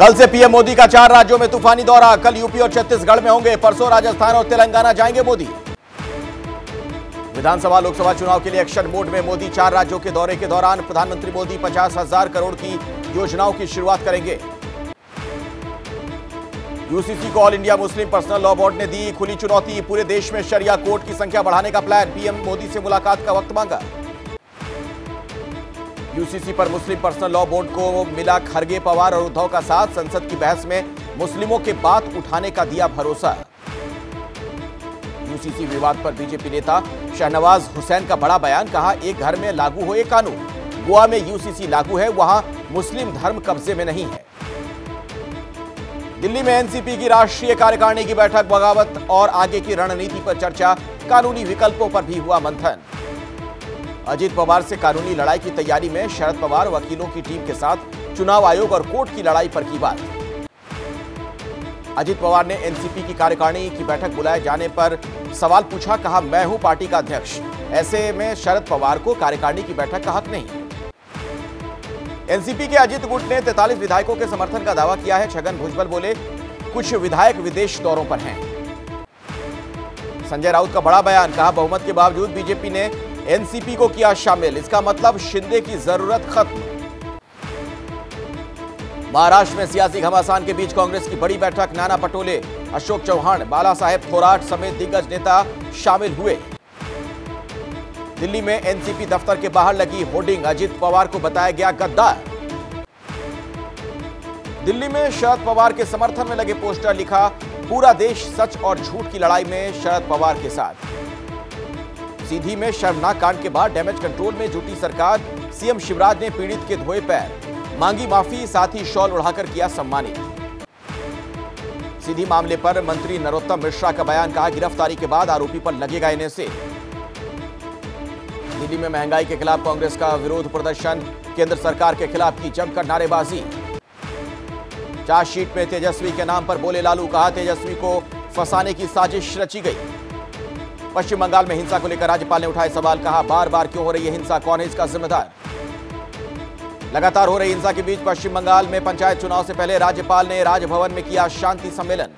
कल से पीएम मोदी का 4 राज्यों में तूफानी दौरा। कल यूपी और छत्तीसगढ़ में होंगे, परसों राजस्थान और तेलंगाना जाएंगे मोदी। विधानसभा लोकसभा चुनाव के लिए एक्शन मोड में मोदी 4 राज्यों के दौरे के दौरान प्रधानमंत्री मोदी 50,000 करोड़ की योजनाओं की शुरुआत करेंगे। यूसीसी को all India Muslim personal law board ने दी खुली चुनौती। पूरे देश में शरिया कोर्ट की संख्या बढ़ाने का प्लान। पीएम मोदी से मुलाकात का वक्त मांगा। यूसीसी पर मुस्लिम पर्सनल लॉ बोर्ड को मिला खरगे, पवार और उद्धव का साथ। संसद की बहस में मुस्लिमों के बात उठाने का दिया भरोसा। यूसीसी विवाद पर बीजेपी नेता शहनवाज हुसैन का बड़ा बयान। कहा, एक घर में लागू हो ये कानून। गोवा में यूसीसी लागू है, वहां मुस्लिम धर्म कब्जे में नहीं है। दिल्ली में एनसीपी की राष्ट्रीय कार्यकारिणी की बैठक। बगावत और आगे की रणनीति पर चर्चा। कानूनी विकल्पों पर भी हुआ मंथन। अजित पवार से कानूनी लड़ाई की तैयारी में शरद पवार वकीलों की टीम के साथ चुनाव आयोग और कोर्ट की लड़ाई पर की बात। अजित पवार ने एनसीपी की कार्यकारिणी की बैठक बुलाए जाने पर सवाल पूछा। कहा, मैं हूं पार्टी का अध्यक्ष, ऐसे में शरद पवार को कार्यकारिणी की बैठक का हक नहीं। एनसीपी के अजित गुट ने 43 विधायकों के समर्थन का दावा किया है। छगन भुजबल बोले, कुछ विधायक विदेश दौरों पर हैं। संजय राउत का बड़ा बयान। कहा, बहुमत के बावजूद बीजेपी ने एनसीपी को किया शामिल, इसका मतलब शिंदे की जरूरत खत्म। महाराष्ट्र में सियासी घमासान के बीच कांग्रेस की बड़ी बैठक। नाना पटोले, अशोक चौहान, बाला साहेब थोराट समेत दिग्गज नेता शामिल हुए। दिल्ली में एनसीपी दफ्तर के बाहर लगी होर्डिंग। अजित पवार को बताया गया गद्दार। दिल्ली में शरद पवार के समर्थन में लगे पोस्टर। लिखा, पूरा देश सच और झूठ की लड़ाई में शरद पवार के साथ। सीधी में शर्मनाक कांड के बाद डैमेज कंट्रोल में जुटी सरकार। सीएम शिवराज ने पीड़ित के धोए पैर, मांगी माफी, साथ ही शॉल उड़ाकर किया सम्मानित। सीधी मामले पर मंत्री नरोत्तम मिश्रा का बयान। कहा, गिरफ्तारी के बाद आरोपी पर लगेगा एनएसए। दिल्ली में महंगाई के खिलाफ कांग्रेस का विरोध प्रदर्शन। केंद्र सरकार के खिलाफ की जमकर नारेबाजी। चार्जशीट में तेजस्वी के नाम पर बोले लालू। कहा, तेजस्वी को फंसाने की साजिश रची गई। पश्चिम बंगाल में हिंसा को लेकर राज्यपाल ने उठाए सवाल। कहा, बार बार क्यों हो रही है हिंसा, कौन है इसका जिम्मेदार। लगातार हो रही हिंसा के बीच पश्चिम बंगाल में पंचायत चुनाव से पहले राज्यपाल ने राजभवन में किया शांति सम्मेलन।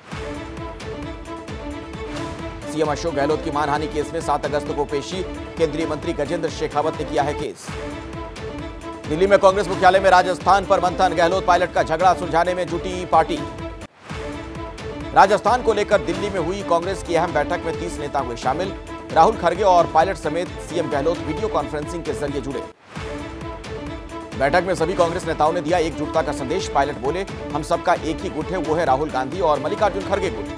सीएम अशोक गहलोत की मानहानि केस में 7 अगस्त को पेशी। केंद्रीय मंत्री गजेंद्र शेखावत ने किया है केस। दिल्ली में कांग्रेस मुख्यालय में राजस्थान पर मंथन। गहलोत पायलट का झगड़ा सुलझाने में जुटी पार्टी। राजस्थान को लेकर दिल्ली में हुई कांग्रेस की अहम बैठक में 30 नेता हुए शामिल। राहुल खड़गे और पायलट समेत सीएम गहलोत वीडियो कॉन्फ्रेंसिंग के जरिए जुड़े। बैठक में सभी कांग्रेस नेताओं ने दिया एकजुटता का संदेश। पायलट बोले, हम सबका एक ही गुट है, वो है राहुल गांधी और मल्लिकार्जुन खड़गे गुट।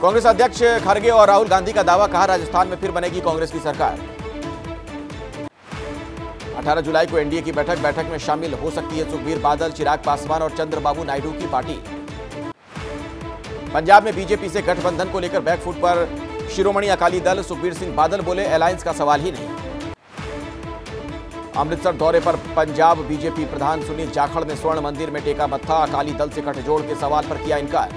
कांग्रेस अध्यक्ष खड़गे और राहुल गांधी का दावा। कहा, राजस्थान में फिर बनेगी कांग्रेस की सरकार। 18 जुलाई को एनडीए की बैठक में शामिल हो सकती है सुखबीर बादल, चिराग पासवान और चंद्रबाबू नायडू की पार्टी। पंजाब में बीजेपी से गठबंधन को लेकर बैकफुट पर शिरोमणि अकाली दल। सुखबीर सिंह बादल बोले, अलायंस का सवाल ही नहीं। अमृतसर दौरे पर पंजाब बीजेपी प्रधान सुनील जाखड़ ने स्वर्ण मंदिर में टेका मत्था। अकाली दल से गठजोड़ के सवाल पर किया इनकार।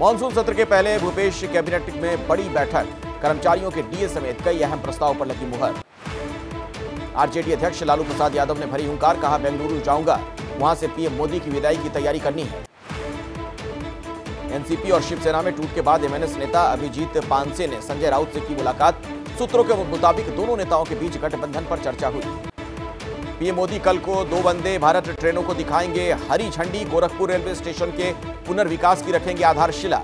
मानसून सत्र के पहले भूपेश कैबिनेट में बड़ी बैठक। कर्मचारियों के डीए समेत कई अहम प्रस्ताव पर लगी मुहर। आरजेडी अध्यक्ष लालू प्रसाद यादव ने भरी हुंकार। कहा, बेंगलुरु जाऊंगा, वहां से पीएम मोदी की विदाई की तैयारी करनी है। एनसीपी और शिवसेना में टूट के बाद एमएनएस नेता अभिजीत पानसे ने संजय राउत से की मुलाकात। सूत्रों के मुताबिक दोनों नेताओं के बीच गठबंधन पर चर्चा हुई। पीएम मोदी कल को 2 वंदे भारत ट्रेनों को दिखाएंगे हरी झंडी। गोरखपुर रेलवे स्टेशन के पुनर्विकास की रखेंगे आधारशिला।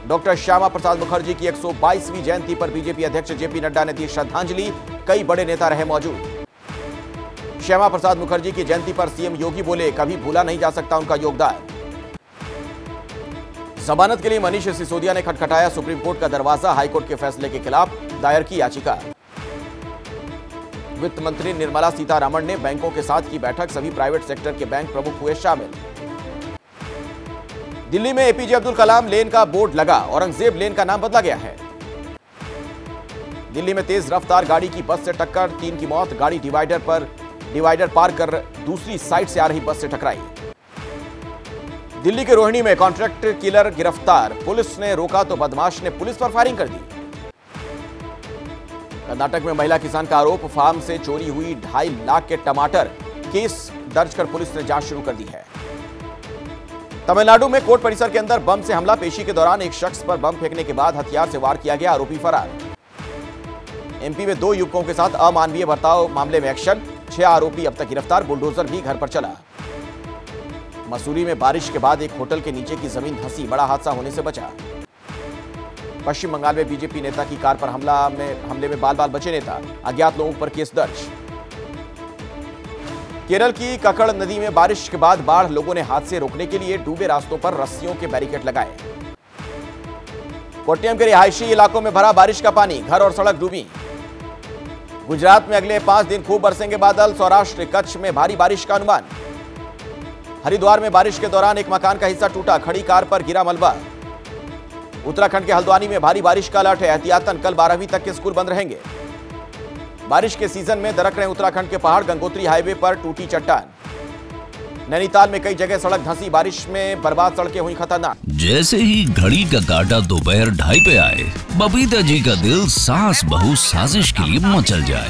डॉक्टर श्यामा प्रसाद मुखर्जी की 122वीं जयंती पर बीजेपी अध्यक्ष जेपी नड्डा ने दी श्रद्धांजलि। कई बड़े नेता रहे मौजूद। श्यामा प्रसाद मुखर्जी की जयंती पर सीएम योगी बोले, कभी भूला नहीं जा सकता उनका योगदान। जमानत के लिए मनीष सिसोदिया ने खटखटाया सुप्रीम कोर्ट का दरवाजा। हाईकोर्ट के फैसले के खिलाफ दायर की याचिका। वित्त मंत्री निर्मला सीतारमण ने बैंकों के साथ की बैठक। सभी प्राइवेट सेक्टर के बैंक प्रमुख हुए शामिल। दिल्ली में एपीजे अब्दुल कलाम लेन का बोर्ड लगा। औरंगजेब लेन का नाम बदला गया है। दिल्ली में तेज रफ्तार गाड़ी की बस से टक्कर, 3 की मौत। गाड़ी डिवाइडर पार कर दूसरी साइड से आ रही बस से टकराई। दिल्ली के रोहिणी में कॉन्ट्रैक्ट किलर गिरफ्तार। पुलिस ने रोका तो बदमाश ने पुलिस पर फायरिंग कर दी। कर्नाटक में महिला किसान का आरोप, फार्म से चोरी हुई 2.5 लाख के टमाटर। केस दर्ज कर पुलिस ने जांच शुरू कर दी है। तमिलनाडु में कोर्ट परिसर के अंदर बम से हमला। पेशी के दौरान एक शख्स पर बम फेंकने के बाद हथियार से वार किया गया, आरोपी फरार। एमपी में 2 युवकों के साथ अमानवीय बर्ताव मामले में एक्शन। 6 आरोपी अब तक गिरफ्तार। बुलडोजर भी घर पर चला। मसूरी में बारिश के बाद एक होटल के नीचे की जमीन धंसी, बड़ा हादसा होने से बचा। पश्चिम बंगाल में बीजेपी नेता की कार पर हमले में बाल बाल बचे नेता, अज्ञात लोगों पर केस दर्ज। केरल की ककड़ नदी में बारिश के बाद बाढ़। लोगों ने हादसे रोकने के लिए डूबे रास्तों पर रस्सियों के बैरिकेड लगाए। कोट्टयम के रिहायशी इलाकों में भरा बारिश का पानी, घर और सड़क डूबी। गुजरात में अगले 5 दिन खूब बरसेंगे बादल। सौराष्ट्र कच्छ में भारी बारिश का अनुमान। हरिद्वार में बारिश के दौरान एक मकान का हिस्सा टूटा, खड़ी कार पर गिरा मलबा। उत्तराखंड के हल्द्वानी में भारी बारिश का अलर्ट है, एहतियातन कल 12वीं तक के स्कूल बंद रहेंगे। बारिश के सीजन में दरक रहे उत्तराखंड के पहाड़। गंगोत्री हाईवे पर टूटी चट्टान। नैनीताल में कई जगह सड़क धंसी, बारिश में बर्बाद सड़कें हुई खतरनाक। जैसे ही घड़ी का काटा दोपहर 2:30 पे आए, बबीता जी का दिल सास बहू साजिश के लिए मचल जाए।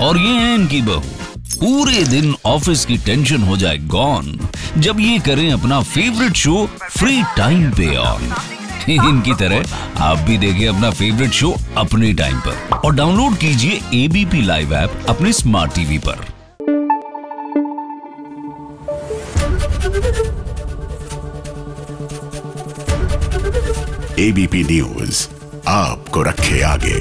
और ये है इनकी बहू, पूरे दिन ऑफिस की टेंशन हो जाए गॉन जब ये करें अपना फेवरेट शो फ्री टाइम पे ऑन। इनकी तरह आप भी देखिए अपना फेवरेट शो अपने टाइम पर और डाउनलोड कीजिए एबीपी लाइव ऐप अपने स्मार्ट टीवी पर। एबीपी न्यूज आपको रखे आगे।